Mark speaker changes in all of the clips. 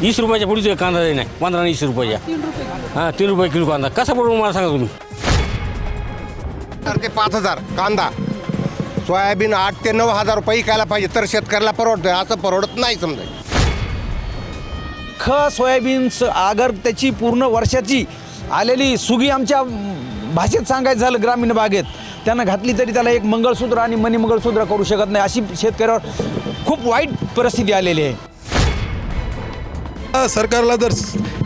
Speaker 1: 20 रुपयाच्या पुढे कांदा नाही 15 आणि 20 रुपयाच्या 3 रुपये किलो कांदा कसा पडून मला सांगा तुम्ही.
Speaker 2: 4 ते 5,000 कांदा सोयाबीन 8 ते 9,000 रुपये विकायला पाहिजे तर शेतकऱ्याला परवडतं. असं परवडत नाही समजा.
Speaker 3: सोयाबीन अगर त्याची पूर्ण वर्षाची आलेली सुगी आमच्या भाषेत सांगायचं झालं ग्रामीण भागेत त्यांना घातली तरी त्याला एक मंगळसूत्र आणि मणी मंगळसूत्र करू शकत नाही अशी शेतकऱ्यावर खूप वाईट परिस्थिती आलेली आहे.
Speaker 4: सरकारला जर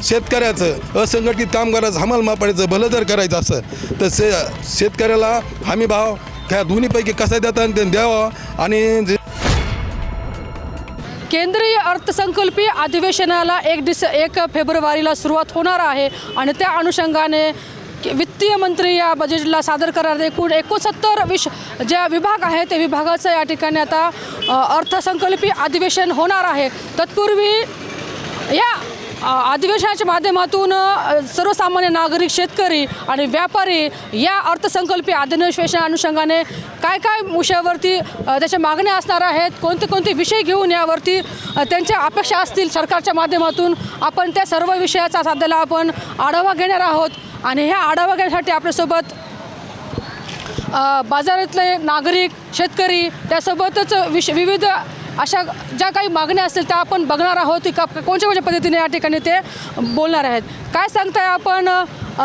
Speaker 4: शेतकऱ्याचं असंघटित कामगाराचं हमाल मापाडीचं भलं जर करायचं असं तर शेतकऱ्याला हमी भाव ह्या दोन्हीपैकी कसा देता द्यावा. आणि
Speaker 5: केंद्रीय अर्थसंकल्पीय अधिवेशनाला 1 फेब्रुवारीला सुरुवात होणार आहे आणि त्या अनुषंगाने वित्तीय मंत्री या बजेटला सादर करणार. एकूण 69 ज्या विभाग आहेत ते विभागाचं या ठिकाणी आता अर्थसंकल्पीय अधिवेशन होणार आहे. तत्पूर्वी या अधिवेशनाच्या माध्यमातून सर्वसामान्य नागरिक शेतकरी आणि व्यापारी या अर्थसंकल्पीय अधिवेशना अनुषंगाने काय विषयावरती त्याच्या मागण्या असणार आहेत कोणते कोणते विषय घेऊन यावरती त्यांच्या अपेक्षा असतील सरकारच्या माध्यमातून आपण त्या सर्व विषयाचा सध्याला आपण आढावा घेणार आहोत. आणि ह्या आढावा घेण्यासाठी आपल्यासोबत बाजारातले नागरिक शेतकरी त्यासोबतच विविध अशा ज्या काही मागण्या असतील त्या आपण बघणार आहोत की कोणत्या पद्धतीने या ठिकाणी ते बोलणार आहेत. काय सांगताय आपण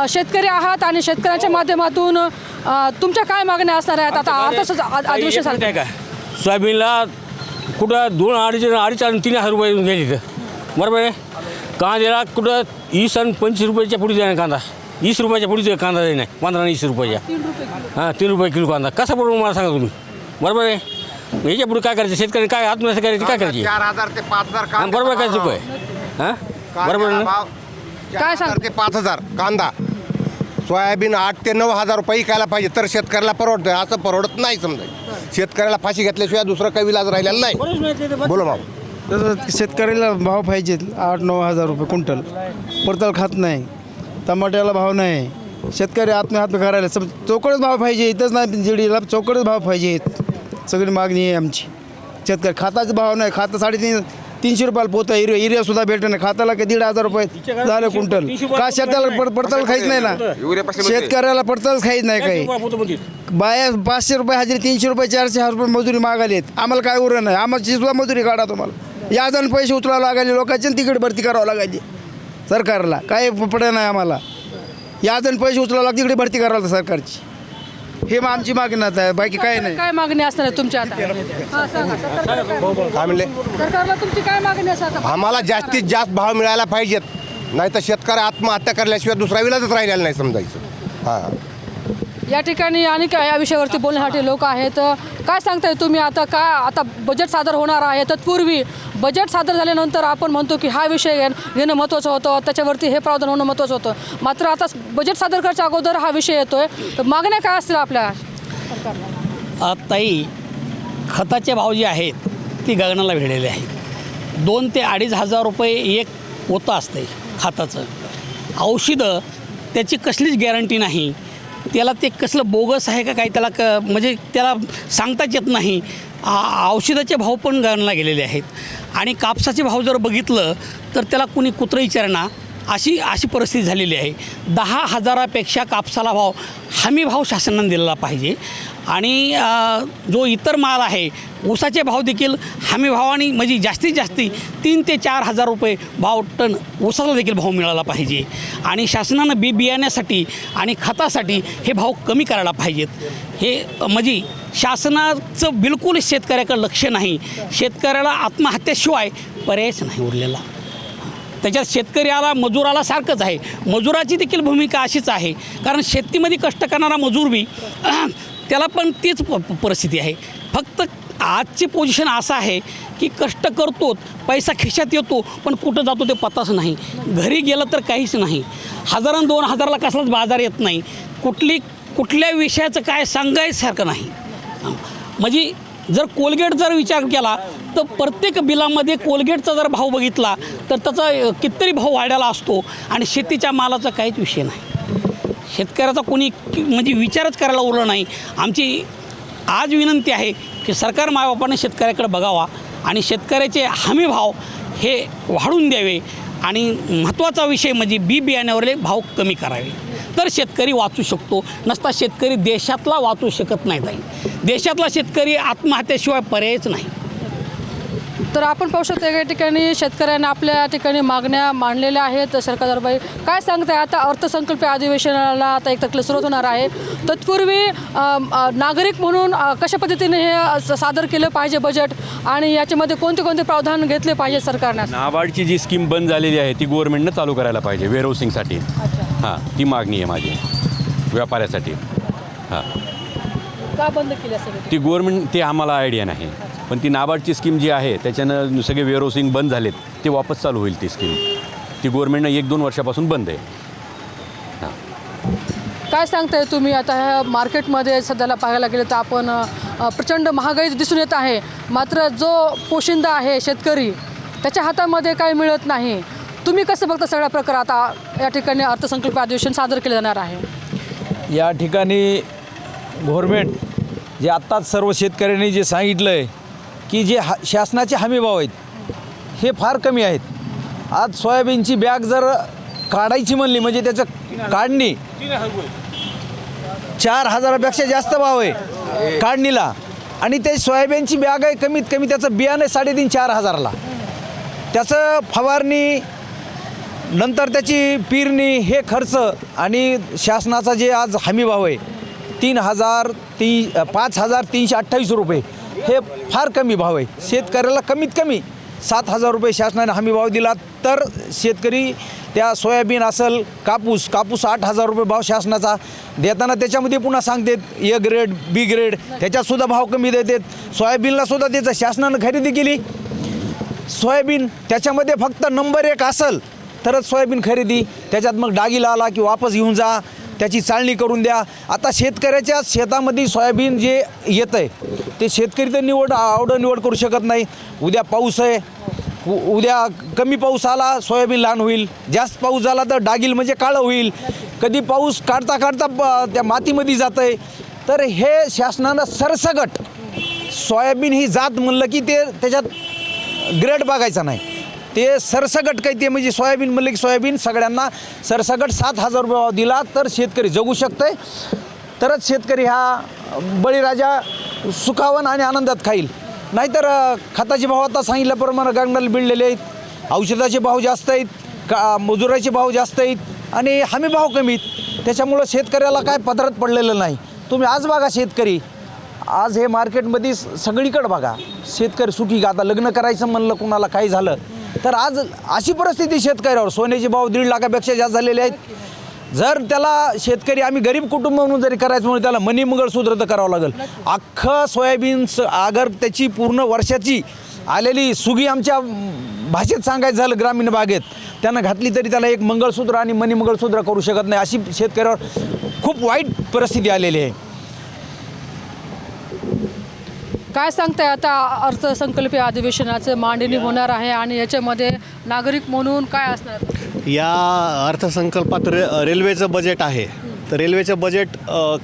Speaker 5: शेतकरी आहात आणि शेतकऱ्यांच्या माध्यमातून तुमच्या काय मागण्या असणार आहेत आता अधिवेशन
Speaker 1: सांगताय का सोयाबीनला कुठं 2, 2.5 आणि 3,000 रुपये गेली तर बरोबर आहे. कांद्याला कुठं 20 आणि 25 रुपयाच्या पुढे जाणार कांदा 20 रुपयाच्या पुढे कांदा नाही 15 आणि 20 रुपयाच्या 3 रुपये किलो कांदा कसा पडून मला सांगा तुम्ही बरोबर आहे. याच्या पुढे काय करायचं शेतकरी काय आत्महत्या करायची काय करायची
Speaker 2: 4,000 ते 5,000
Speaker 1: बरोबर काय चुक आहे बरोबर ना.
Speaker 5: काय सांग
Speaker 2: 4,000 ते 5,000 कांदा सोयाबीन 8 ते 9,000 रुपये विकायला पाहिजे तर शेतकऱ्याला परवडतं. असं परवडत नाही समजा. शेतकऱ्याला फाशी घेतल्याशिवाय दुसरं काही इलाज राहिलेला नाही. बोला भाऊ.
Speaker 6: तसं शेतकऱ्याला भाव पाहिजेत 8-9 हजार रुपये क्विंटल पडताळ खात नाही. टमाट्याला भाव नाही. शेतकरी आत्महत्या करायला चौकडच भाव पाहिजे. इथंच नाही जिडीला चौकडच भाव पाहिजेत. सगळी मागणी आहे आमची. शेतकरी खाताचा भाव नाही. खाता 350 रुपयाला पोतं युरियासुद्धा भेटत नाही. खाताला काही 1,500 रुपये झालं क्विंटल. का शेताला पडताळ खायच नाही ना. शेतकऱ्याला पडताळच खायच नाही काही. बाया 500 रुपये हजेरी 300 रुपये 400 रुपये मजुरी मागायलेत. आम्हाला काय उरण नाही. आम्हाला सुद्धा मजुरी काढा तुम्हाला. याजण पैसे उचलावं लागायले लोकांचे तिकीट भरती करावं लागायची सरकारला. काय पडे नाही आम्हाला. याजण पैसे उचलावं लागते तिकडे भरती करावं लागतं सरकारची. हे मग आमची मागणी आहे. बाकी काय नाही.
Speaker 5: काय मागणी असणार आहे तुमच्या आता
Speaker 2: काय म्हणले
Speaker 5: सरकारला तुमची काय मागणी असतात.
Speaker 2: आम्हाला जास्तीत जास्त भाव मिळायला पाहिजेत. नाही तर शेतकरी आत्महत्या करल्याशिवाय दुसरा इलाजच राहिलेला नाही समजायचं. हां
Speaker 5: या ठिकाणी आणि काय या विषयावरती बोलण्यासाठी लोक आहेत. काय सांगताय तुम्ही आता बजेट सादर होणार आहे. तत्पूर्वी बजेट सादर झाल्यानंतर आपण म्हणतो की हा विषय घेणं महत्त्वाचं होतं त्याच्यावरती हे प्रावधान होणं महत्त्वाचं होतं. मात्र आता बजेट सादर करायच्या अगोदर हा विषय येतोय तर मागण्या काय असतील आपल्या सरकारला.
Speaker 7: ताई खताचे भाव जे आहेत ती गगनाला भिडलेले आहेत. 2 ते 2.5 रुपये एक पोतं असते खताचं. औषधं त्याची कसलीच गॅरंटी नाही. त्याला ते कसलं बोगस आहे का काही त्याला म्हणजे त्याला सांगताच येत नाही. औषधाचे भाव पण गगनाला गेलेले आहेत. आणि कापसाचे भाव जर बघितलं तर त्याला कुणी कुत्रं विचारणा अशी परिस्थिती झालेली आहे. 10,000पेक्षा कापसाला भाव हमी भाव शासनाने दिलेला पाहिजे. आणि जो इतर माल आहे ऊसाचे भाव देखील हमी भावाने म्हणजे जास्तीत जास्त 3 ते 4,000 रुपये भाव टन ऊसाला देखील भाव मिळाला पाहिजे. आणि शासनानं बियाण्यासाठी आणि खतासाठी हे भाव कमी करायला पाहिजेत. हे म्हणजे शासनाचं बिलकुल शेतकऱ्याकडे लक्ष नाही. शेतकऱ्याला आत्महत्येशिवाय पर्यायच नाही उरलेला. त्याच्यात शेतकऱ्याला मजुराला सारखंच आहे. मजुराची देखील भूमिका अशीच आहे. कारण शेतीमध्ये कष्ट करणारा मजूर बी त्याला पण तीच परिस्थिती आहे. फक्त आजची पोझिशन असं आहे की कष्ट करतो पैसा खिशात येतो पण कुठं जातो ते पताच नाही. घरी गेलं तर काहीच नाही. 1,000-2,000ला कसलाच बाजार येत नाही. कुठल्या विषयाचं काय सांगायसारखं नाही. म्हणजे जर कोलगेट जर विचार केला तर प्रत्येक बिलामध्ये कोलगेटचा जर भाव बघितला तर त्याचा कितीतरी भाव वाढलेला असतो. आणि शेतीच्या मालाचा काहीच विषय नाही. शेतकऱ्याचा कोणी म्हणजे विचारच करायला उरलं नाही. आमची आज विनंती आहे की सरकार मायबापाने शेतकऱ्याकडे बघावा आणि शेतकऱ्याचे हमी भाव हे वाढवून द्यावे आणि महत्त्वाचा विषय म्हणजे बी बियाण्यावरले भाव कमी करावे, तर शेतकरी वाचू शकतो. नसता शेतकरी देशातला वाचू शकत नाही ताई. देशातला शेतकरी आत्महत्येशिवाय पर्यायच नाही.
Speaker 5: तर आपण पाहू शकतो या ठिकाणी शेतकऱ्यांना आपल्या ठिकाणी मागण्या मांडलेल्या आहेत. सरकारबाई काय सांगताय, आता अर्थसंकल्पीय अधिवेशनाला आता एक तारखेला सुरुवात होणार आहे. तत्पूर्वी नागरिक म्हणून कशा पद्धतीने हे सादर केलं पाहिजे बजेट आणि याच्यामध्ये कोणते कोणते प्रावधान घेतले पाहिजे सरकारने?
Speaker 8: नाबार्डची जी स्कीम बंद झालेली आहे ती गव्हर्नमेंटनं चालू करायला पाहिजे वेअरहाऊसिंगसाठी. हां, ती मागणी आहे माझी व्यापाऱ्यासाठी. हां,
Speaker 5: का बंद केली असेल
Speaker 8: ती गव्हर्नमेंट ते आम्हाला आयडिया नाही, पण ती नाबार्डची स्कीम जी आहे त्याच्यानं सगळे वेअरहाऊसिंग बंद झालेत, ते वापस चालू होईल ती स्कीम. ती गव्हर्नमेंटनं 1-2 वर्षापासून बंद आहे. हां,
Speaker 5: काय सांगताय तुम्ही? आता ह्या मार्केटमध्ये सध्याला पाहायला गेलं तर आपण प्रचंड महागाई दिसून येत आहे, मात्र जो पोशिंदा आहे शेतकरी त्याच्या हातामध्ये काही मिळत नाही. तुम्ही कसं बघता सगळ्या प्रकार? आता या ठिकाणी अर्थसंकल्प अधिवेशन सादर केलं जाणार आहे.
Speaker 3: या ठिकाणी गव्हर्मेंट जे आत्ताच सर्व शेतकऱ्यांनी जे सांगितलं आहे की जे शासनाचे हमीभाव आहेत हे फार कमी आहेत. आज सोयाबीनची बॅग जर काढायची म्हणली म्हणजे त्याचं काढणी 4,000पेक्षा जास्त भाव आहे काढणीला, आणि ते सोयाबीनची बॅग आहे कमीत कमी त्याचं बियाणं 3,500-4,000ला. त्याचं फवारणी नंतर त्याची पेरणी हे खर्च आणि शासनाचा जे आज हमीभाव आहे 5,328 रुपये हे फार कमी भाव आहे. शेतकऱ्याला कमीत कमी 7,000 रुपये शासनाने हमीभाव दिला तर शेतकरी त्या सोयाबीन असेल कापूस 8,000 रुपये भाव शासनाचा देताना त्याच्यामध्ये पुन्हा सांगतात ए ग्रेड बी ग्रेड त्याच्यातसुद्धा भाव कमी देतात. सोयाबीनलासुद्धा त्याचं शासनानं खरेदी केली. सोयाबीन त्याच्यामध्ये फक्त नंबर 1 असेल तरच सोयाबीन खरेदी, त्याच्यात मग डागीला आला की वापस घेऊन जा, त्याची चाळणी करून द्या. आता शेतकऱ्याच्या शेतामध्ये सोयाबीन जे येतं आहे ते शेतकरी तर निवड करू शकत नाही. उद्या पाऊस आहे, उद्या कमी पाऊस आला सोयाबीन लहान होईल, जास्त पाऊस झाला तर डागील म्हणजे काळं होईल, कधी पाऊस काढता त्या मातीमध्ये जातं आहे. तर हे शासनानं सरसकट सोयाबीन ही जात म्हणलं की ते त्याच्यात ग्रेड बघायचा नाही, ते सरसकट काही ते म्हणजे सोयाबीन म्हणलं की सोयाबीन सगळ्यांना सरसकट 7,000 रुपये भाव दिला तर शेतकरी जगू शकतंय, तरच शेतकरी हा बळीराजा सुखावन आणि आनंदात खाईल. नाहीतर खताचे भाव आता सांगितल्याप्रमाणे गगनाला भिडलेले आहेत, औषधाचे भाव जास्त आहेत, मजुराचे भाव जास्त आहेत आणि हमी भाव कमी आहेत. त्याच्यामुळं शेतकऱ्याला काय पदरात पडलेलं नाही. तुम्ही आज बघा शेतकरी, आज हे मार्केटमध्ये सगळीकडे बघा शेतकरी सुखी. आता लग्न करायचं म्हणलं कुणाला काही झालं तर आज अशी परिस्थिती शेतकऱ्यावर, सोन्याचे भाव 1.5 लाखापेक्षा जास्त झालेले आहेत. जर त्याला शेतकरी आम्ही गरीब कुटुंब म्हणून जरी करायचं म्हणून त्याला मनी मंगळसूत्र तर करावं लागेल. अख्खं सोयाबीन अगर त्याची पूर्ण वर्षाची आलेली सुगी आमच्या भाषेत सांगायचं झालं ग्रामीण भागेत त्यानं घातली तरी त्याला एक मंगळसूत्र आणि मनी मंगळसूत्र करू शकत नाही. अशी शेतकऱ्यावर खूप वाईट परिस्थिती आलेली आहे.
Speaker 5: काय सांगताय, आता अर्थसंकल्पीय अधिवेशनाचं मांडणी होणार आहे आणि याच्यामध्ये नागरिक म्हणून काय असणार?
Speaker 9: या अर्थसंकल्पात रेल्वेचं बजेट आहे, तर रेल्वेचं बजेट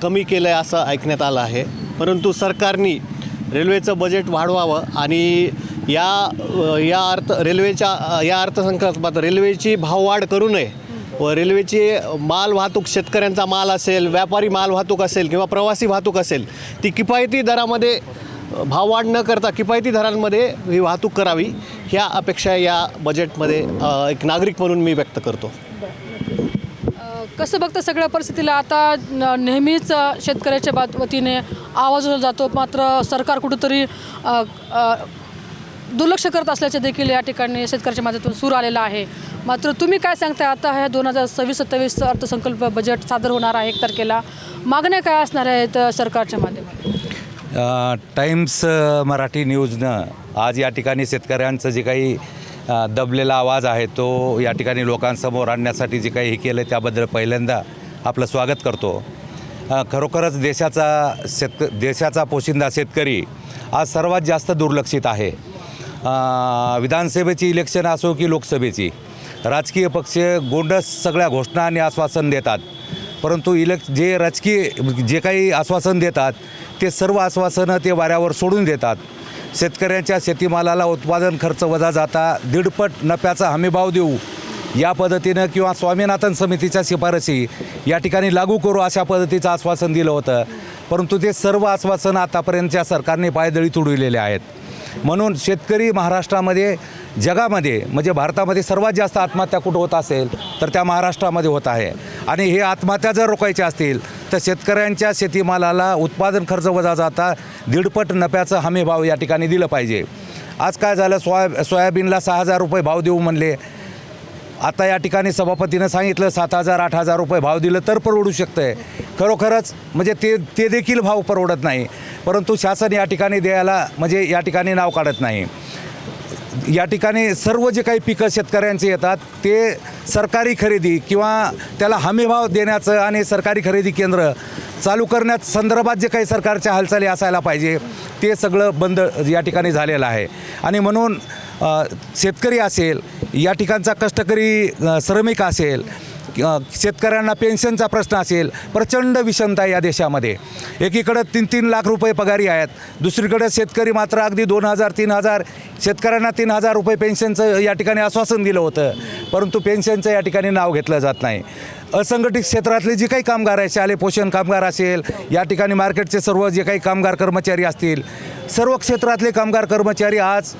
Speaker 9: कमी केलं आहे असं ऐकण्यात आलं आहे. परंतु सरकारने रेल्वेचं बजेट वाढवावं आणि या अर्थसंकल्पात रेल्वेची भाववाढ करू नये व रेल्वेची माल वाहतूक, शेतकऱ्यांचा माल असेल, व्यापारी माल वाहतूक असेल किंवा प्रवासी वाहतूक असेल, ती किफायती दरामध्ये भाववाढ न करता किफायती दरांमध्ये ही वाहतूक करावी, ह्या अपेक्षा या बजेटमध्ये एक नागरिक म्हणून मी व्यक्त करतो.
Speaker 5: कसं बघतं सगळ्या परिस्थितीला? आता नेहमीच शेतकऱ्याच्या वतीने आवाज उचलला जातो, मात्र सरकार कुठंतरी दुर्लक्ष करत असल्याचे देखील या ठिकाणी शेतकऱ्याच्या माध्यमातून सूर आलेला आहे. मात्र तुम्ही काय सांगताय, आता ह्या 2026-27 अर्थसंकल्प बजेट सादर होणार आहे 1 तारखेला, मागण्या काय असणार आहेत सरकारच्या माध्यमातून?
Speaker 10: टाइम्स मराठी न्यूजनं आज या ठिकाणी शेतकऱ्यांचं जे काही दबलेला आवाज आहे तो या ठिकाणी लोकांसमोर आणण्यासाठी जे काही हे केलं आहे त्याबद्दल पहिल्यांदा आपलं स्वागत करतो. खरोखरच देशाचा पोशिंदा शेतकरी आज सर्वात जास्त दुर्लक्षित आहे. विधानसभेची इलेक्शन असो की लोकसभेची, राजकीय पक्ष गोंडस सगळ्या घोषणा आणि आश्वासन देतात, परंतु जे काही आश्वासन देतात ते सर्व आश्वासनं ते वाऱ्यावर सोडून देतात. शेतकऱ्यांच्या शेतीमालाला उत्पादन खर्च वजा जाता दीडपट नफ्याचा हमीभाव देऊ या पद्धतीनं किंवा स्वामीनाथन समितीच्या शिफारसी या ठिकाणी लागू करू अशा पद्धतीचं आश्वासन दिलं होतं. परंतु ते सर्व आश्वासन आतापर्यंतच्या सरकारने पायदळी तुडविलेले आहेत. म्हणून शेतकरी महाराष्ट्रामध्ये जगामध्ये म्हणजे भारतामध्ये सर्वात जास्त आत्महत्या कुठं होत असेल तर त्या महाराष्ट्रामध्ये होत आहे. आणि हे आत्महत्या जर रोखायच्या असतील तर शेतकऱ्यांच्या शेतीमालाला उत्पादन खर्च वजा जाता दीडपट नफ्याचं हमीभाव या ठिकाणी दिलं पाहिजे. आज काय झालं, सोयाबीनला 6,000 रुपये भाव देऊ म्हणले. आता या ठिकाणी सभापतीनं सांगितलं 7,000 8,000 रुपये भाव दिलं तर परवडू शकतं आहे. खरोखरच म्हणजे ते देखील भाव परवडत नाही. परंतु शासन या ठिकाणी द्यायला म्हणजे या ठिकाणी नाव काढत नाही. या ठिकाणी सर्व जे काही पिकं शेतकऱ्यांचे येतात ते सरकारी खरेदी किंवा त्याला हमीभाव देण्याचं आणि सरकारी खरेदी केंद्र चालू करण्यात संदर्भात जे काही सरकारच्या हालचाली असायला पाहिजे ते सगळं बंद या ठिकाणी झालेलं आहे. आणि म्हणून शेतकरी असेल, या ठिकाणचा कष्टकरी श्रमिक असेल, शेतकऱ्यांना पेन्शनचा प्रश्न असेल, प्रचंड विषमता या देशामध्ये. एकीकडं 3-3 लाख रुपये पगारी आहेत, दुसरीकडं शेतकरी मात्र अगदी 2,000-3,000 शेतकऱ्यांना 3,000 रुपये पेन्शनचं या ठिकाणी आश्वासन दिलं होतं. परंतु पेन्शनचं या ठिकाणी नाव घेतलं जात नाही. असंघटित क्षेत्रातले जे काही कामगार आहेत, शालेय पोषण कामगार असेल, या ठिकाणी मार्केटचे सर्व जे काही कामगार कर्मचारी असतील, सर्व क्षेत्रातले कामगार कर्मचारी आज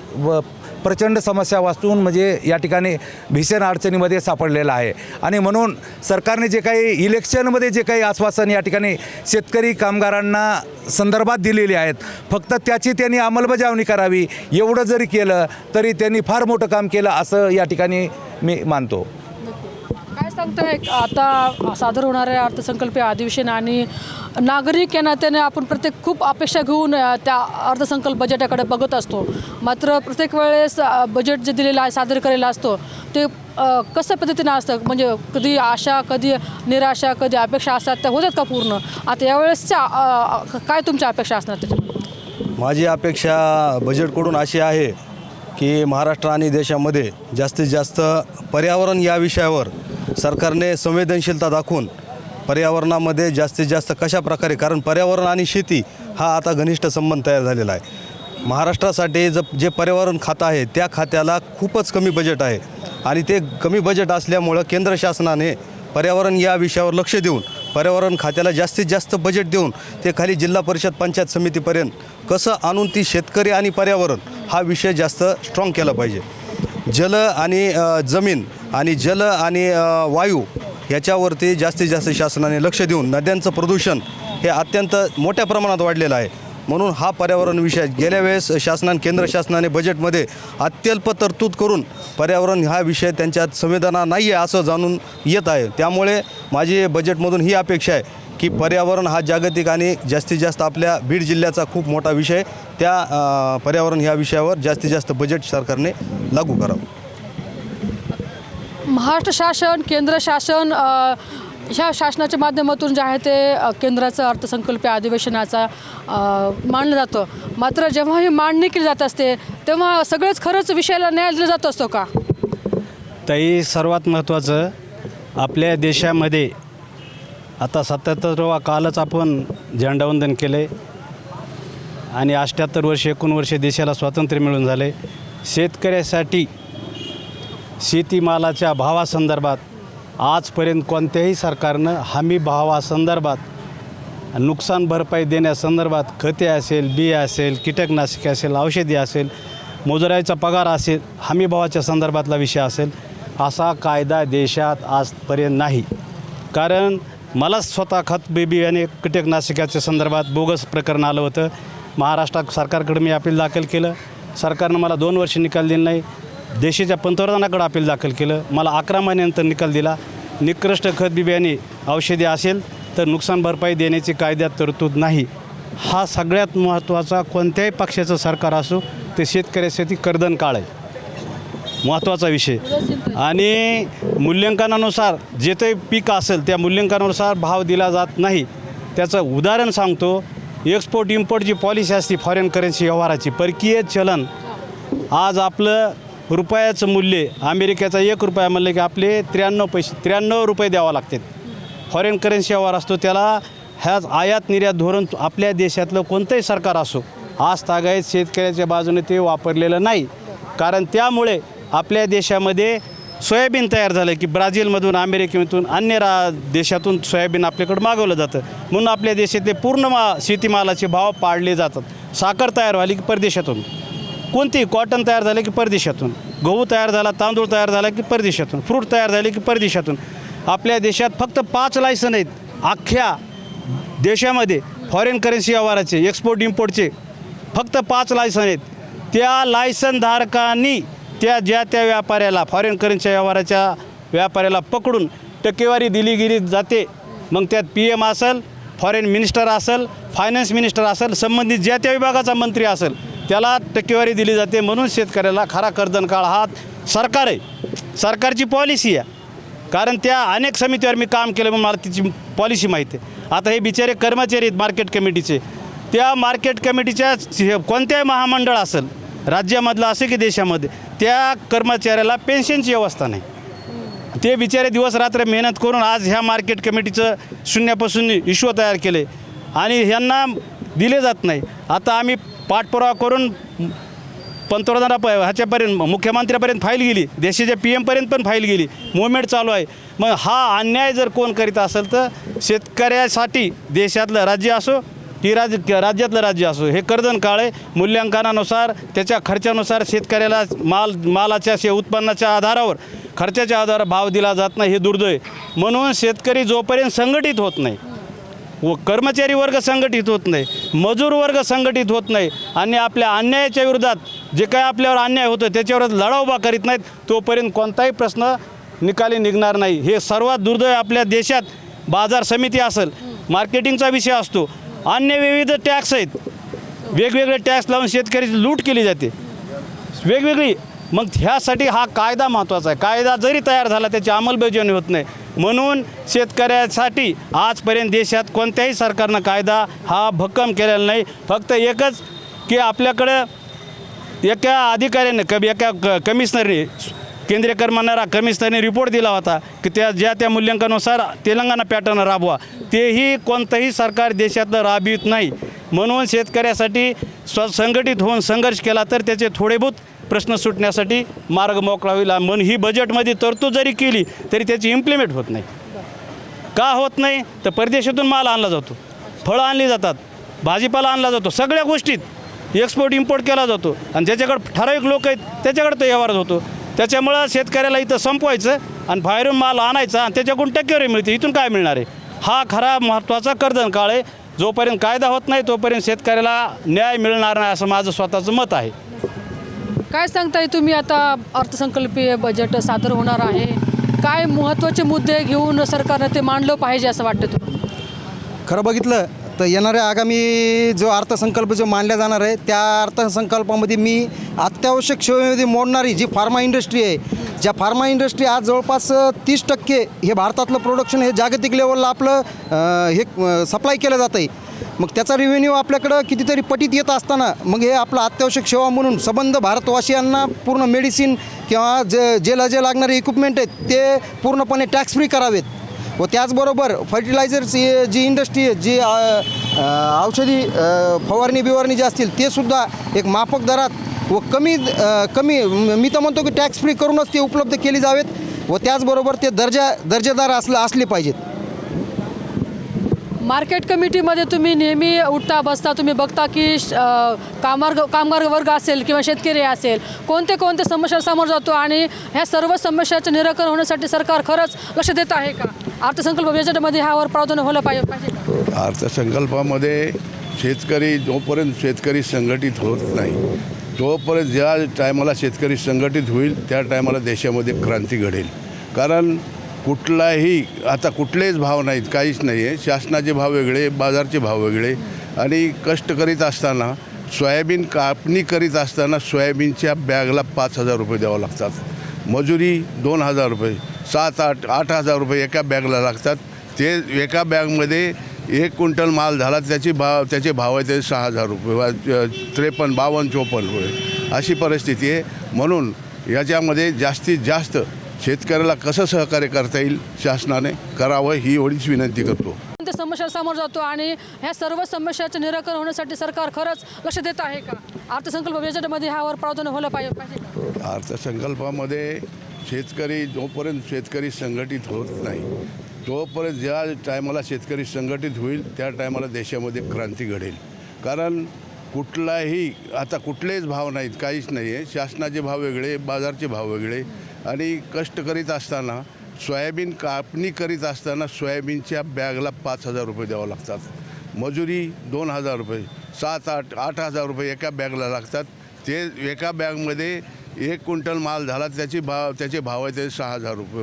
Speaker 10: प्रचंड समस्या वाचून म्हणजे या ठिकाणी भीषण अडचणीमध्ये सापडलेला आहे. आणि म्हणून सरकारने जे काही इलेक्शनमध्ये जे काही आश्वासन या ठिकाणी शेतकरी कामगारांना संदर्भात दिलेली आहेत, फक्त त्याची त्यांनी अंमलबजावणी करावी. एवढं जरी केलं तरी त्यांनी फार मोठं काम केलं असं या ठिकाणी मी मानतो.
Speaker 5: काय सांगताय, आता सादर होणाऱ्या अर्थसंकल्पीय अधिवेशन आणि नागरिक या नात्याने आपण प्रत्येक खूप अपेक्षा घेऊन त्या अर्थसंकल्प बजेटाकडे बघत असतो. मात्र प्रत्येक वेळेस बजेट जे दिलेलं आहे, सादर केलेलं असतो ते कसं पद्धतीनं असतं, म्हणजे कधी आशा, कधी निराशा, कधी अपेक्षा असतात, त्या होतात का पूर्ण? आता यावेळेसच्या काय तुमच्या अपेक्षा असणार त्याच्यामध्ये?
Speaker 11: माझी अपेक्षा बजेटकडून अशी आहे की महाराष्ट्र आणि देशामध्ये जास्तीत जास्त पर्यावरण या विषयावर सरकारने संवेदनशीलता दाखवून पर्यावरणामध्ये जास्तीत जास्त कशा प्रकारे, कारण पर्यावरण आणि शेती हा आता घनिष्ठ संबंध तयार झालेला आहे. महाराष्ट्रासाठी जे पर्यावरण खातं आहे त्या खात्याला खूपच कमी बजेट आहे आणि ते कमी बजेट असल्यामुळं केंद्र शासनाने पर्यावरण या विषयावर लक्ष देऊन पर्यावरण खात्याला जास्तीत जास्त बजेट देऊन ते खाली जिल्हा परिषद पंचायत समितीपर्यंत कसं आणून ती शेतकरी आणि पर्यावरण हा विषय जास्त स्ट्रॉंग केला पाहिजे. जल आणि जमीन आणि जल आणि वायू ह्याच्यावरती जास्तीत जास्त शासनाने लक्ष देऊन नद्यांचं प्रदूषण हे अत्यंत मोठ्या प्रमाणात वाढलेलं आहे. म्हणून हा पर्यावरण विषय गेल्या वेळेस केंद्र शासनाने बजेटमध्ये अत्यल्प तरतूद करून पर्यावरण हा विषय त्यांच्यात संवेदना नाही आहे असं जाणून येत आहे. त्यामुळे माझी बजेटमधून ही अपेक्षा आहे की पर्यावरण हा जागतिक आणि जास्तीत जास्त आपल्या बीड जिल्ह्याचा खूप मोठा विषय, त्या पर्यावरण ह्या विषयावर जास्तीत जास्त बजेट सरकारने लागू करावं.
Speaker 5: महाराष्ट्र शासन, केंद्र शासन ह्या शासनाच्या माध्यमातून जे आहे ते केंद्राचं अर्थसंकल्पीय अधिवेशनाचा मांडलं जातं. मात्र जेव्हा ही मांडणी केली जात असते तेव्हा सगळंच खरंच विषयाला न्याय दिला जात असतो का?
Speaker 12: ताई, सर्वात महत्त्वाचं आपल्या देशामध्ये आता 77वा कालच आपण झेंडावंदन केलं आहे आणि 78 वर्ष 71 वर्षे देशाला स्वातंत्र्य मिळून झाले. शेतकऱ्यासाठी शेतीमालाच्या भावासंदर्भात आजपर्यंत कोणत्याही सरकारनं हमी भावासंदर्भात, नुकसान भरपाई देण्यासंदर्भात, खते असेल, बिया असेल, कीटकनाशके असेल, औषधी असेल, मजुराचा पगार असेल, हमी भावाच्या संदर्भातला विषय असेल, असा कायदा देशात आजपर्यंत नाही. कारण मला स्वतः खत बेबी आणि कीटकनाशकाच्या संदर्भात बोगस प्रकरण आलं होतं. महाराष्ट्र सरकारकडे मी अपील दाखल केलं. सरकारनं मला 2 वर्ष निकाल दिला नाही. देशाच्या पंतप्रधानाकडे अपील दाखल केलं. मला 11 महिन्यानंतर निकाल दिला. निकृष्ट खत बिबियाणे औषधी असेल तर नुकसान भरपाई देण्याची कायद्यात तरतूद नाही. हा सगळ्यात महत्त्वाचा, कोणत्याही पक्षाचं सरकार असो ते शेतकऱ्यासाठी कर्दन काळ आहे, महत्त्वाचा विषय. आणि मूल्यांकनानुसार जे काही पीक असेल त्या मूल्यांकनानुसार भाव दिला जात नाही. त्याचं उदाहरण सांगतो. एक्सपोर्ट इम्पोर्ट जी पॉलिसी असते फॉरेन करन्सी व्यवहाराची, परकीय चलन, आज आपलं रुपयाचं मूल्य अमेरिकेचा 1 रुपया म्हणलं की आपले 93 रुपये द्यावं लागतात. फॉरेन करन्सी व्यवहार असतो त्याला ह्या आयात निर्यात धोरण आपल्या देशातलं कोणतंही सरकार असो आजतागायत शेतकऱ्याच्या बाजूने ते वापरलेलं नाही. कारण त्यामुळे आपल्या देशामध्ये सोयाबीन तयार झालं की ब्राझीलमधून, अमेरिकेमधून, अन्य देशातून सोयाबीन आपल्याकडं मागवलं जातं. म्हणून आपल्या देशातले पूर्ण शेतीमालाचे भाव पाडले जातात. साखर तयार व्हाली की परदेशातून, कोणती कॉटन तयार झालं की परदेशातून, गहू तयार झाला, तांदूळ तयार झाला की परदेशातून, फ्रूट तयार झाले की परदेशातून. आपल्या देशात फक्त 5 लायसन आहेत अख्ख्या देशामध्ये फॉरेन करन्सी व्यवहाराचे, एक्सपोर्ट इम्पोर्टचे फक्त 5 लायसन आहेत. त्या लायसनधारकांनी त्या व्यापाऱ्याला, फॉरेन करन्सी व्यवहाराच्या व्यापाऱ्याला पकडून टक्केवारी दिली गेली जाते. मग त्यात PM असेल, फॉरेन मिनिस्टर असेल, फायनान्स मिनिस्टर असेल, संबंधित त्या विभागाचा मंत्री असेल, त्याला टक्केवारी दिली जाते. म्हणून शेतकऱ्याला खरा कर्दन काळ हा सरकार आहे, सरकारची पॉलिसी आहे. कारण त्या अनेक समितीवर मी काम केलं म्हणून मला तिची पॉलिसी माहिती आहे. आता हे बिचारे कर्मचारी आहेत मार्केट कमिटीचे, त्या मार्केट कमिटीच्या कोणत्याही महामंडळ असेल, राज्यामधलं असेल की देशामध्ये, त्या कर्मचाऱ्याला पेन्शनची व्यवस्था नाही. ते बिचारे दिवस रात्र मेहनत करून आज ह्या मार्केट कमिटीचं शून्यापासून इश्यू तयार केले आणि ह्यांना दिले जात नाही. आता आम्ही पाठपुरावा करून ह्याच्यापर्यंत, मुख्यमंत्र्यापर्यंत फाईल गेली, देशाच्या PM पर्यंत पण फाईल गेली, मुवमेंट चालू आहे. मग हा अन्याय जर कोण करीत असेल तर शेतकऱ्यासाठी देशातलं राज्य असो की राज्यातलं राज्य असो, हे कर्दन काळ आहे. मूल्यांकनानुसार, त्याच्या खर्चानुसार शेतकऱ्याला मालाच्या उत्पन्नाच्या आधारावर, खर्चाच्या आधारावर भाव दिला जात नाही, हे दुर्दैव आहे. म्हणून शेतकरी जोपर्यंत संघटित होत नाही, व कर्मचारी वर्ग संघटित होत नाही, मजूर वर्ग संघटित होत नाही आणि आपल्या अन्यायाच्या विरोधात जे काय आपल्यावर अन्याय होतं त्याच्यावर लढा उभा करीत नाहीत, तोपर्यंत कोणताही प्रश्न निकाली निघणार नाही. हे सर्वात दुर्दैव आपल्या देशात. बाजार समिती असेल, मार्केटिंगचा विषय असतो, अन्य विविध टॅक्स आहेत, वेगवेगळे टॅक्स लावून शेतकऱ्याची लूट केली जाते वेगवेगळी. मग ह्यासाठी हा कायदा महत्त्वाचा आहे. कायदा जरी तयार झाला त्याची अंमलबजावणी होत नाही. म्हणून शेतकऱ्यासाठी आजपर्यंत देशात कोणत्याही सरकारनं कायदा हा भक्कम केलेला नाही. फक्त एकच की आपल्याकडं एका अधिकाऱ्याने एका कमिशनरने, केंद्रीय कर म्हणणारा कमिशनरने रिपोर्ट दिला होता की त्या मूल्यांकनानुसार तेलंगणा पॅटर्न राबवा. तेही कोणतंही सरकार देशातलं राबवित नाही. म्हणून शेतकऱ्यासाठी संघटित होऊन संघर्ष केला तर त्याचे थोडेबहुत प्रश्न सुटण्यासाठी मार्ग मोकळा होईल. म्हणून ही बजेटमध्ये तरतूद जरी केली तरी त्याची इम्प्लिमेंट होत नाही. का होत नाही तर परदेशातून माल आणला जातो, फळं आणली जातात, भाजीपाला आणला जातो, सगळ्या गोष्टीत एक्सपोर्ट इम्पोर्ट केला जातो आणि ज्याच्याकडे ठराविक लोक आहेत त्याच्याकडे तो व्यवहार होतो. त्याच्यामुळं शेतकऱ्याला इथं संपवायचं आणि बाहेरून माल आणायचा आणि त्याच्याकडून टक्केवारी मिळते. इथून काय मिळणार आहे? हा खरा महत्त्वाचा कर्दन काळ आहे. जोपर्यंत कायदा होत नाही तोपर्यंत शेतकऱ्याला न्याय मिळणार नाही असं माझं स्वतःचं मत आहे.
Speaker 5: काय सांगताय तुम्ही? आता अर्थसंकल्पीय बजेट सादर होणार आहे, काय महत्त्वाचे मुद्दे घेऊन सरकारनं ते मांडलं पाहिजे असं वाटतं तुम्हाला?
Speaker 6: खरं बघितलं तर येणाऱ्या आगामी जो अर्थसंकल्प जो मांडला जाणार आहे त्या अर्थसंकल्पामध्ये मी अत्यावश्यक सेवेमध्ये मोडणारी जी फार्मा इंडस्ट्री आहे, ज्या फार्मा इंडस्ट्री आज जवळपास 30% हे भारतातलं प्रोडक्शन हे जागतिक लेवलला आपलं हे सप्लाय केलं जातं आहे. मग त्याचा रेव्हेन्यू आपल्याकडं कितीतरी पटीत येत असताना मग हे आपलं अत्यावश्यक सेवा म्हणून संबंध भारतवासियांना पूर्ण मेडिसिन किंवा जे लागणारे इक्विपमेंट आहेत ते पूर्णपणे टॅक्स फ्री करावेत. व त्याचबरोबर फर्टिलायझर्स जी इंडस्ट्री आहे, जी औषधी फवारणी जी असतील ते सुद्धा एक माफक दरात व कमी मी तर म्हणतो की टॅक्स फ्री करूनच ते उपलब्ध केली जावेत व त्याचबरोबर ते दर्जेदार असले पाहिजेत.
Speaker 5: मार्केट कमिटीमध्ये तुम्ही नेहमी उठता बसता, तुम्ही बघता की कामगार वर्ग असेल किंवा शेतकरी असेल, कोणते समस्या समोर जातो आणि ह्या सर्व समस्याचं निराकरण होण्यासाठी सरकार खरंच लक्ष देत आहे का? अर्थसंकल्प बजेटमध्ये ह्यावर प्राधान्य व्हायला पाहिजे.
Speaker 13: अर्थसंकल्पामध्ये जोपर्यंत शेतकरी संघटित होत नाही तोपर्यंत ज्या टायमाला शेतकरी संघटित होईल त्या टायमाला देशामध्ये क्रांती घडेल. कारण कुठलेच भाव नाहीत, काहीच नाही आहे. शासनाचे भाव वेगळे, बाजारचे भाव वेगळे आणि कष्ट करीत असताना सोयाबीन कापणी करीत असताना सोयाबीनच्या बॅगला 5,000 रुपये द्यावं लागतात. मजुरी 2,000 रुपये, 7-8 रुपये एका बॅगला लागतात. ते एका बॅगमध्ये 1 क्विंटल माल झाला त्याचे भाव आहे ते 6,000 रुपये, 53, 52, 54 रुपये अशी परिस्थिती आहे. म्हणून याच्यामध्ये जास्तीत जास्त शेतकऱ्याला कसं सहकार्य करता येईल शासनाने करावं ही एवढीच विनंती करतो.
Speaker 5: समस्या समोर जातो आणि ह्या सर्व समस्याचं निराकरण होण्यासाठी सरकार खरंच लक्ष देत आहे का? अर्थसंकल्प बजेटमध्ये ह्यावर प्राधान्य व्हायला पाहिजे का?
Speaker 13: अर्थसंकल्पामध्ये जोपर्यंत शेतकरी संघटित होत नाही तोपर्यंत ज्या टायमाला शेतकरी संघटित होईल त्या टायमाला देशामध्ये क्रांती घडेल. कारण कुठलेच भाव नाहीत, काहीच नाही आहे. शासनाचे भाव वेगळे, बाजारचे भाव वेगळे. आणि कष्ट करीत असताना सोयाबीन कापणी करीत असताना सोयाबीनच्या बॅगला 5,000 रुपये द्यावं लागतात. मजुरी 2,000 रुपये, 7-8 रुपये एका बॅगला लागतात. ते एका बॅगमध्ये 1 क्विंटल माल झाला त्याचे भाव आहे ते 6,000 रुपये,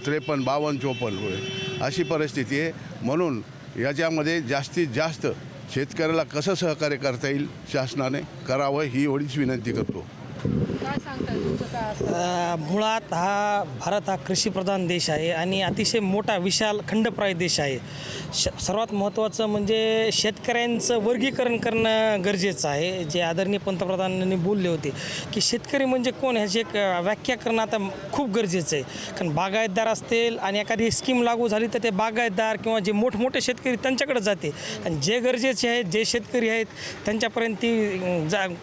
Speaker 13: 53, 52, 54 रुपये अशी परिस्थिती आहे. म्हणून याच्यामध्ये जास्तीत जास्त शेतकऱ्याला कसं सहकार्य करता येईल शासनाने करावं ही एवढीच विनंती करतो.
Speaker 5: काय सांगताय तुमचं काय असतं?
Speaker 14: मुळात भारत हा कृषीप्रधान देश आहे आणि अतिशय मोठा विशाल खंडप्राय देश आहे. सर्वात महत्त्वाचं म्हणजे शेतकऱ्यांचं वर्गीकरण करणं गरजेचं आहे. जे आदरणीय पंतप्रधानांनी बोलले होते की शेतकरी म्हणजे कोण ह्याची एक व्याख्या करणं आता खूप गरजेचं आहे. कारण बागायतदार असतील आणि एखादी स्कीम लागू झाली तर ते बागायतदार किंवा जे मोठमोठे शेतकरी त्यांच्याकडे जाते आणि जे गरजेचे आहेत जे शेतकरी आहेत त्यांच्यापर्यंत ती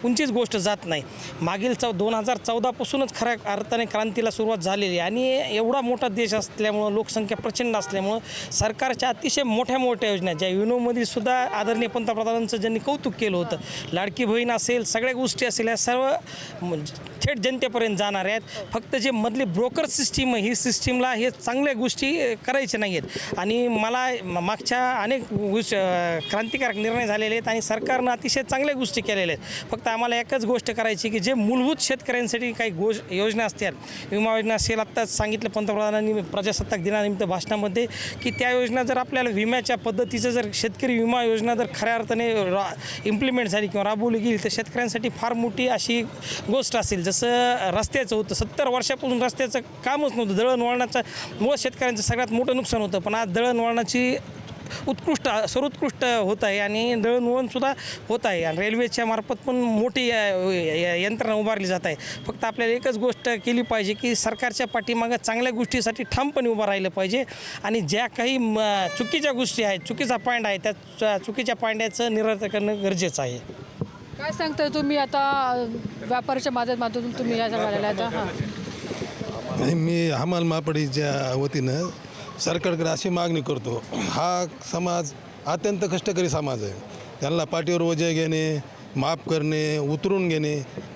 Speaker 14: कोणतीच गोष्ट जात नाही. मागील 2014पासूनच खऱ्या अर्थाने क्रांतीला सुरुवात झालेली आहे आणि एवढा मोठा देश असल्यामुळं लोकसंख्या प्रचंड असल्यामुळं सरकारच्या अतिशय मोठ्या योजना ज्या युनोमध्ये सुद्धा आदरणीय पंतप्रधानांचं ज्यांनी कौतुक केलं होतं, लाडकी बहीण असेल, सगळ्या गोष्टी असेल, या सर्व थेट जनतेपर्यंत जाणार आहेत. फक्त जे मधली ब्रोकर सिस्टीम ही सिस्टीमला हे चांगल्या गोष्टी करायच्या नाही आहेत. आणि मला मागच्या अनेक क्रांतिकारक निर्णय झालेले आहेत आणि सरकारनं अतिशय चांगल्या गोष्टी केलेल्या आहेत. फक्त आम्हाला एकच गोष्ट करायची की जे मूलभूत शेतकऱ्यांसाठी काही योजना असतील, विमा योजना असेल, आत्ताच सांगितलं पंतप्रधानांनी प्रजासत्ताक दिनानिमित्त भाषणामध्ये की त्या योजना जर आपल्याला विम्याच्या पद्धतीचं जर शेतकरी विमा योजना जर खऱ्या अर्थाने इम्प्लिमेंट झाली किंवा राबवली गेली तर शेतकऱ्यांसाठी फार मोठी अशी गोष्ट असेल. जसं रस्त्याचं होतं, 70 वर्षापासून रस्त्याचं कामच नव्हतं. दळणवळणाचं मुळं शेतकऱ्यांचं सगळ्यात मोठं नुकसान होतं. पण आज दळणवळणाची सर्वोत्कृष्ट होत आहे आणि दळणवळणसुद्धा होत आहे आणि रेल्वेच्या मार्फत पण मोठी यंत्रणा उभारली जात आहे. फक्त आपल्याला एकच गोष्ट केली पाहिजे की सरकारच्या पाठीमागं चांगल्या गोष्टीसाठी ठामपणे उभं राहिलं पाहिजे आणि ज्या काही चुकीच्या गोष्टी आहेत, चुकीचा पॉईंट आहे, त्या चुकीच्या पॉईंटाचं निराकरण करणं गरजेचं आहे.
Speaker 5: काय सांगताय तुम्ही आता व्यापाऱ्याच्या माध्यमातून तुम्ही या झालेला आता?
Speaker 4: मी हमाल महापडीच्या वतीनं सरकारकडे अशी मागणी करतो. हा समाज अत्यंत कष्टकरी समाज आहे. त्यांना पाठीवर ओझे घेणे, माफ करणे, उतरून घेणे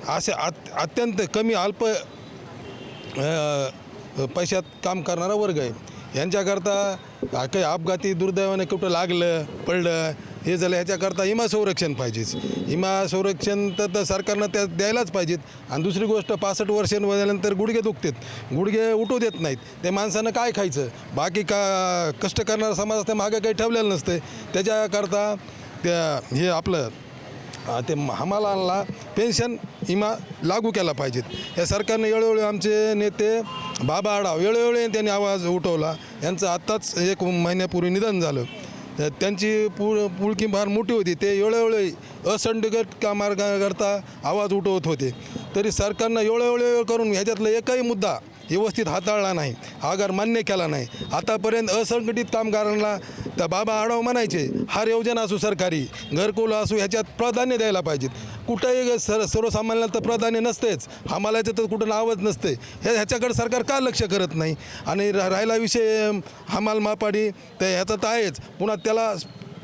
Speaker 4: असे अत्यंत कमी अल्प पैशात काम करणारा वर्ग आहे. यांच्याकरता काही अपघाती दुर्दैवाने कुठं लागलं पडलं हे झालं ह्याच्याकरता विमा संरक्षण पाहिजेच. विमा संरक्षण तर सरकारनं त्या द्यायलाच पाहिजेत. आणि दुसरी गोष्ट 65 वर्षांनंतर गुडघे दुखतात, गुडघे उठू देत नाहीत. त्या माणसानं काय खायचं? बाकी कष्ट करणारा समाज असते मागं काही ठेवलेलं नसतं. त्याच्याकरता हे आपलं ते हमालांना पेन्शन विमा लागू केला पाहिजेत. या सरकारने वेळोवेळी आमचे नेते बाबा आढाव वेळोवेळी त्यांनी आवाज उठवला. यांचं आत्ताच 1 महिन्यापूर्वी निधन झालं. त्यांची पुळकी फार मोठी होती. ते वेळोवेळी असंघटित कामगारांकरता आवाज उठवत होते. तरी सरकारनं वेळोवेळी करून ह्याच्यातला एकही मुद्दा व्यवस्थित हाताळला नाही, आगार मान्य केला नाही. आतापर्यंत असंघटित कामगारांना त्या बाबा आढाव म्हणायचे हर योजना असू, सरकारी घरकुल असू, ह्याच्यात प्राधान्य द्यायला पाहिजेत. कुठंही सर्वसामान्यांना तर प्राधान्य नसतेच, हमालाचं तर कुठं नावच नसते. ह्याच्याकडे सरकार का लक्ष करत नाही? आणि राहिला विषय हमाल मापाडी तर ह्याचं तर आहेच, पुन्हा त्याला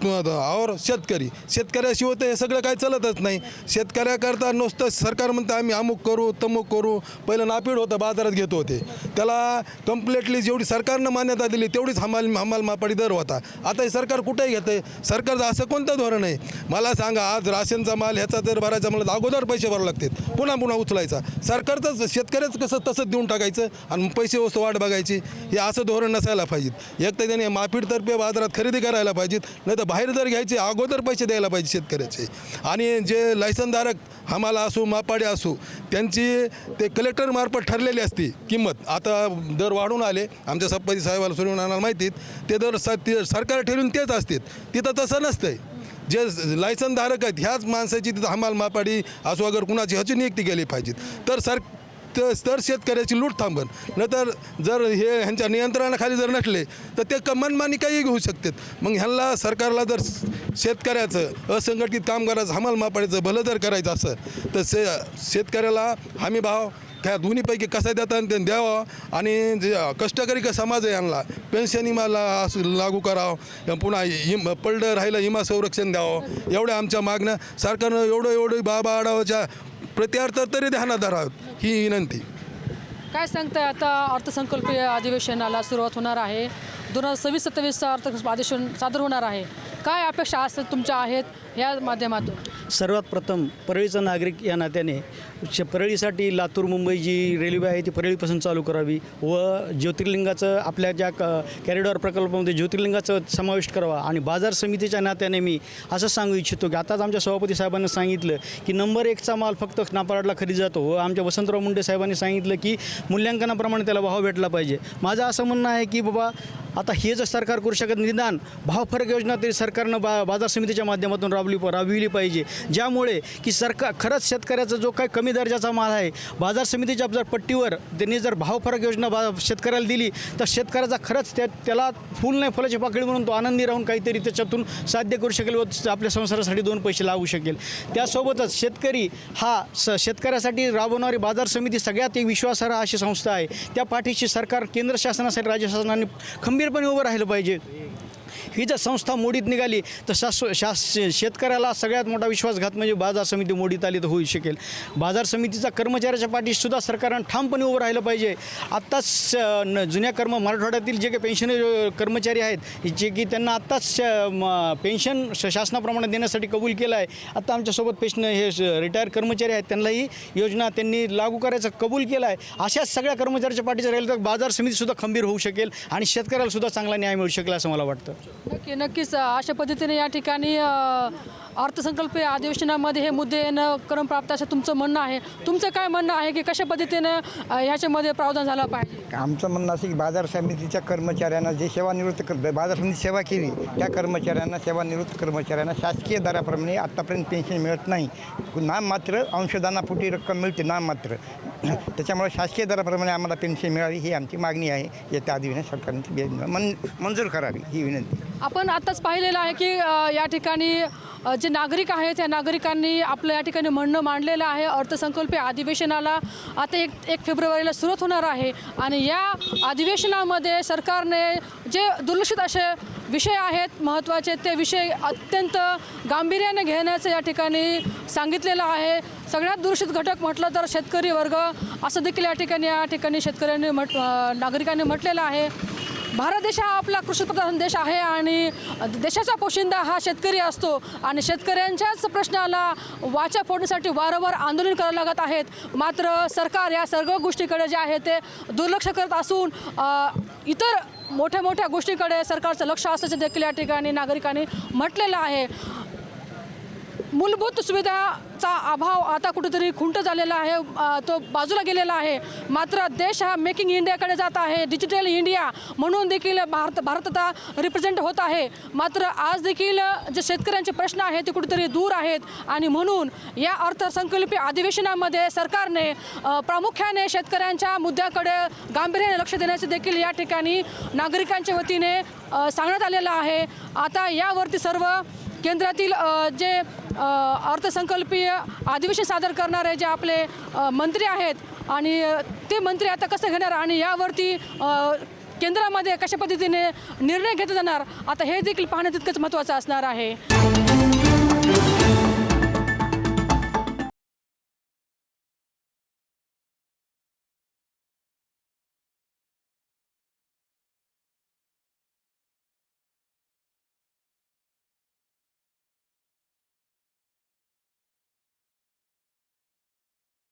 Speaker 4: और शेतकऱ्याशिवाय तर हे सगळं काय चालतच नाही. शेतकऱ्याकरता नुसतं सरकार म्हणतं आम्ही अमुक करू तमुक करू. पहिलं नापीड होतं, बाजारात घेत होते, त्याला कम्प्लिटली जेवढी सरकारनं मान्यता दिली तेवढीच हमाल मापाडी दर होता. आता हे सरकार कुठेही घेतं आहे. सरकारचं असं कोणतं धोरण आहे मला सांगा? आज राशनचा माल ह्याचा जर भरायचा म्हणलं अगोदर पैसे भरावे लागतात, पुन्हा उचलायचा. सरकारचं शेतकऱ्याचं कसं तसंच देऊन टाकायचं आणि पैसे वस्तू वाट बघायची. हे असं धोरण नसायला पाहिजेत. एक तर त्याने माफीडतर्फे बाजारात खरेदी करायला पाहिजेत, नाही तर बाहेर जर घ्यायचे अगोदर पैसे द्यायला पाहिजे शेतकऱ्याचे. आणि जे लायसनधारक हमाला असू मापाडे असू त्यांची ते कलेक्टरमार्फत ठरलेली असते किंमत. आता दर वाढून आले, आमच्या सप्पाजी साहेबाला सूर्यनारायण माहितीत ते दर सरकार ठरवून तेच असतात. तिथं तसं नसतंय. जे लायसनधारक आहेत ह्याच माणसाची तिथं हमाल मापाडी असू अगर कुणाची ह्याची नियुक्ती केली पाहिजेत. तर तर शेतकऱ्याची लूट थांबन. नंतर जर हे ह्यांच्या नियंत्रणाखाली जर नसले तर ते मनमानी काही घेऊ शकतात. मग ह्यांना सरकारला जर शेतकऱ्याचं असंघटित कामगाराचं हमाल मापाडीचं भलं जर करायचं असं तर शेतकऱ्याला हमी भाव ह्या दोन्हीपैकी कसा देतात ते द्यावं. आणि जे कष्टकरी का समाज आहे यांना पेन्शन विमाला असं लागू करावं. पुन्हा पडलं राहिलं विमा संरक्षण द्यावं. एवढ्या आमच्या मागण्या सरकारनं एवढं बाबा आढावाच्या प्रत्यार्थ तरी ध्यानात धरावं ही विनंती.
Speaker 5: काय सांगताय, आता अर्थसंकल्पीय अधिवेशनाला सुरुवात होणार आहे. 2026-27 अधिवेशन सादर होणार आहे. काय अपेक्षा असतात तुमच्या आहेत या माध्यमातून?
Speaker 15: सर्वात प्रथम परळीचा नागरिक या नात्याने परळीसाठी लातूर मुंबई जी रेल्वे आहे ती परळीपासून चालू करावी व ज्योतिर्लिंगाचं आपल्या ज्या कॅरिडॉर प्रकल्पामध्ये ज्योतिर्लिंगाचं समावेश करावा. आणि बाजार समितीच्या नात्याने मी असं सांगू इच्छितो की आताच आमच्या सभापती साहेबांनी सांगितलं की नंबर 1चा माल फक्त नापाराडला खरेदी जातो व आमच्या वसंतराव मुंडे साहेबांनी सांगितलं की मूल्यांकनाप्रमाणे त्याला भाव भेटला पाहिजे. माझं असं म्हणणं आहे की बाबा आता हे जर सरकार करू शकत निदान भाव फरक योजना तरी सरकारनं बाजार समितीच्या माध्यमातून राबविली पाहिजे. ज्यामुळे की सरकार खरंच शेतकऱ्याचा जो काही कमी दर्जाचा माल आहे बाजार समितीच्या जर पट्टीवर त्यांनी जर भाव फरक योजना शेतकऱ्याला दिली तर शेतकऱ्याचा खरंच त्याला फुल नाही फुलाची पाकळी म्हणून तो आनंदी राहून काहीतरी त्याच्यातून साध्य करू शकेल व आपल्या संसारासाठी 2 पैसे लागू शकेल. त्यासोबतच शेतकरी हा शेतकऱ्यासाठी राबवणारी बाजार समिती सगळ्यात एक विश्वासार्ह अशी संस्था आहे. त्या पाठीशी सरकार केंद्र शासनासाठी राज्य शासनाने खंबीरपणे उभं राहिलं पाहिजे. ही जर संस्था मोडीत निघाली तर शेतकऱ्याला सगळ्यात मोठा विश्वासघात म्हणजे बाजार समिती मोडीत आली तर होऊ शकेल. बाजार समितीचा कर्मचाऱ्याच्या पाठीसुद्धा सरकारनं ठामपणे उभं राहिलं पाहिजे. आत्ताच जुन्या मराठवाड्यातील जे काही पेन्शन कर्मचारी आहेत जे की त्यांना आत्ताच पेन्शन शासनाप्रमाणे देण्यासाठी कबूल केलं आहे. आत्ता आमच्यासोबत पेन्शन हे रिटायर कर्मचारी आहेत त्यांनाही योजना त्यांनी लागू करायचं कबूल केलं आहे. अशाच सगळ्या कर्मचाऱ्याच्या पाठीचं राहिलं तर बाजार समितीसुद्धा खंबीर होऊ शकेल आणि शेतकऱ्यालासुद्धा चांगला न्याय मिळू शकेल असं मला वाटतं.
Speaker 5: नक्कीच अशा पद्धतीने या ठिकाणी अर्थसंकल्पीय अधिवेशनामध्ये हे मुद्दे येणं क्रमप्राप्त असं तुमचं म्हणणं आहे. तुमचं काय म्हणणं आहे की कशा पद्धतीनं ह्याच्यामध्ये प्रावधान झालं पाहिजे?
Speaker 16: आमचं म्हणणं असं की बाजार समितीच्या कर्मचाऱ्यांना जे सेवानिवृत्त बाजार समिती सेवा केली त्या कर्मचाऱ्यांना सेवानिवृत्त कर्मचाऱ्यांना शासकीय दराप्रमाणे आत्तापर्यंत पेन्शन मिळत नाही. नाममात्र अंशदानापोटी रक्कम मिळते नाममात्र. त्याच्यामुळे शासकीय दराप्रमाणे आम्हाला पेन्शन मिळावी ही आमची मागणी आहे. येत्या अधिवेशनात सरकारने मंजूर करावी ही विनंती.
Speaker 5: आपण आत्ताच पाहिलेलं आहे की या ठिकाणी जे नागरिक आहेत त्या नागरिकांनी आपलं या ठिकाणी म्हणणं मांडलेलं आहे. अर्थसंकल्पीय अधिवेशनाला आता 1 फेब्रुवारीला सुरुवात होणार आहे आणि या अधिवेशनामध्ये सरकारने जे दुर्लक्षित असे विषय आहेत महत्त्वाचे ते विषय अत्यंत गांभीर्याने घेण्याचं या ठिकाणी सांगितलेलं आहे. सगळ्यात दुर्लक्षित घटक म्हटलं तर शेतकरी वर्ग असं देखील या ठिकाणी शेतकऱ्यांनी नागरिकांनी म्हटलेलं आहे. भारत देश हा आपला कृषीप्रधान देश आहे आणि देशाचा पोशिंदा हा शेतकरी असतो आणि शेतकऱ्यांच्याच प्रश्नाला वाचा फोडण्यासाठी वारंवार आंदोलन करावं लागत आहेत. मात्र सरकार या सर्व गोष्टीकडे जे आहे ते दुर्लक्ष करत असून इतर मोठ्या गोष्टीकडे सरकारचं लक्ष असल्याचं देखील या ठिकाणी नागरिकांनी म्हटलेलं आहे. मूलभूत सुविधाचा अभाव आता कुठेतरी खुंट झालेला आहे, तो बाजूला गेलेला आहे. मात्र देश हा मेकिंग इंडियाकडे जात आहे. डिजिटल इंडिया म्हणून देखील भारत आता रिप्रेझेंट होत आहे. मात्र आज देखील जे शेतकऱ्यांचे प्रश्न आहेत ते कुठेतरी दूर आहेत आणि म्हणून या अर्थसंकल्पीय अधिवेशनामध्ये सरकारने प्रामुख्याने शेतकऱ्यांच्या मुद्द्याकडे गांभीर्याने लक्ष देण्याचे देखील या ठिकाणी नागरिकांच्या वतीने सांगण्यात आलेलं आहे. आता यावरती सर्व केंद्रातील जे अर्थसंकल्पीय अधिवेशन सादर करणारे जे आपले मंत्री आहेत आणि ते मंत्री आता कसं घेणार आणि यावरती केंद्रामध्ये कशा पद्धतीने निर्णय घेतला जाणार आता हे देखील पाहणं तितकंच महत्त्वाचं असणार आहे.